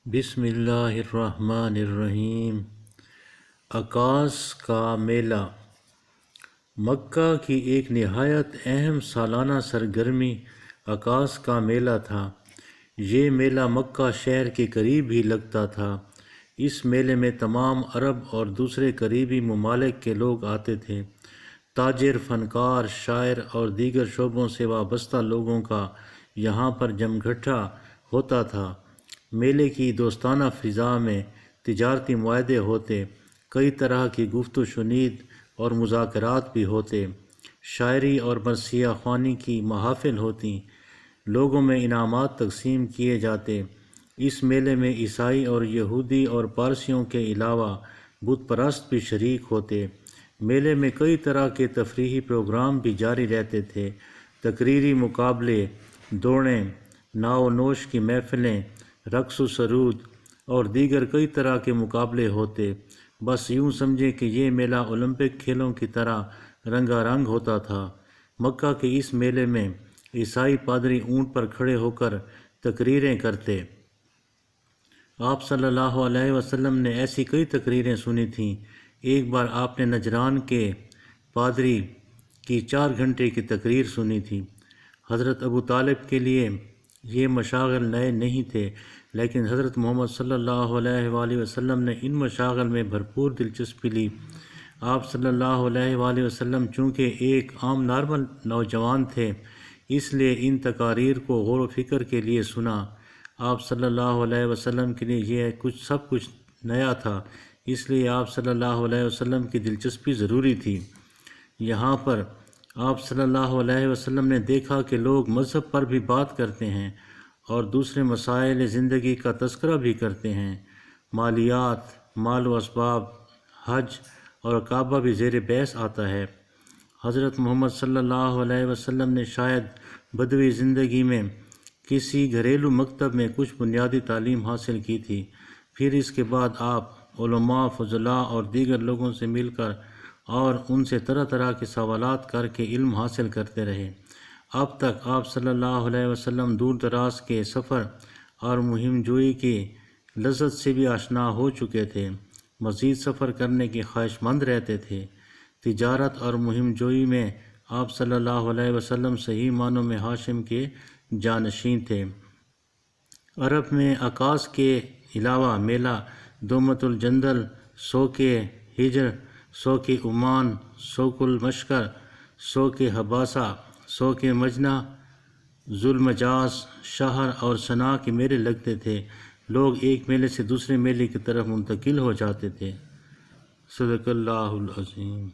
بسم اللہ الرحمن الرحیم۔ عکاس کا میلہ مکہ کی ایک نہایت اہم سالانہ سرگرمی عکاس کا میلہ تھا۔ یہ میلہ مکہ شہر کے قریب ہی لگتا تھا۔ اس میلے میں تمام عرب اور دوسرے قریبی ممالک کے لوگ آتے تھے۔ تاجر، فنکار، شاعر اور دیگر شعبوں سے وابستہ لوگوں کا یہاں پر جمگھٹا ہوتا تھا۔ میلے کی دوستانہ فضا میں تجارتی معاہدے ہوتے، کئی طرح کی گفت و شنید اور مذاکرات بھی ہوتے، شاعری اور مرثیہ خوانی کی محافل ہوتیں، لوگوں میں انعامات تقسیم کیے جاتے۔ اس میلے میں عیسائی اور یہودی اور پارسیوں کے علاوہ بت پرست بھی شریک ہوتے۔ میلے میں کئی طرح کے تفریحی پروگرام بھی جاری رہتے تھے۔ تقریری مقابلے، دوڑیں، ناؤ نوش کی محفلیں، رقص و سرود اور دیگر کئی طرح کے مقابلے ہوتے۔ بس یوں سمجھیں کہ یہ میلہ اولمپک کھیلوں کی طرح رنگا رنگ ہوتا تھا۔ مکہ کے اس میلے میں عیسائی پادری اونٹ پر کھڑے ہو کر تقریریں کرتے۔ آپ صلی اللہ علیہ وسلم نے ایسی کئی تقریریں سنی تھیں۔ ایک بار آپ نے نجران کے پادری کی 4 گھنٹے کی تقریر سنی تھی۔ حضرت ابو طالب کے لیے یہ مشاغل نئے نہیں تھے، لیکن حضرت محمد صلی اللہ علیہ وآلہ وسلم نے ان مشاغل میں بھرپور دلچسپی لی۔ آپ صلی اللہ علیہ وآلہ وسلم چونکہ ایک عام نارمل نوجوان تھے، اس لیے ان تقاریر کو غور و فکر کے لیے سنا۔ آپ صلی اللہ علیہ وسلم کے لیے یہ سب کچھ نیا تھا، اس لیے آپ صلی اللہ علیہ وسلم کی دلچسپی ضروری تھی۔ یہاں پر آپ صلی اللہ علیہ وسلم نے دیکھا کہ لوگ مذہب پر بھی بات کرتے ہیں اور دوسرے مسائل زندگی کا تذکرہ بھی کرتے ہیں۔ مالیات، مال و اسباب، حج اور کعبہ بھی زیر بحث آتا ہے۔ حضرت محمد صلی اللہ علیہ وسلم نے شاید بدوی زندگی میں کسی گھریلو مکتب میں کچھ بنیادی تعلیم حاصل کی تھی، پھر اس کے بعد آپ علماء، فضلاء اور دیگر لوگوں سے مل کر اور ان سے طرح طرح کے سوالات کر کے علم حاصل کرتے رہے۔ اب تک آپ صلی اللہ علیہ وسلم دور دراز کے سفر اور مہم جوئی کی لذت سے بھی آشنا ہو چکے تھے، مزید سفر کرنے کی خواہش مند رہتے تھے۔ تجارت اور مہم جوئی میں آپ صلی اللہ علیہ وسلم صحیح معنوں میں ہاشم کے جانشین تھے۔ عرب میں عکاس کے علاوہ میلہ دومت الجندل، سوق ہجر، سوق عمان، سوق المشکر، سوق حباسہ، سوق مجنہ، ذوالمجاز، شہر اور صنعاء کے میلے لگتے تھے۔ لوگ ایک میلے سے دوسرے میلے کی طرف منتقل ہو جاتے تھے۔ صدق اللہ العظیم۔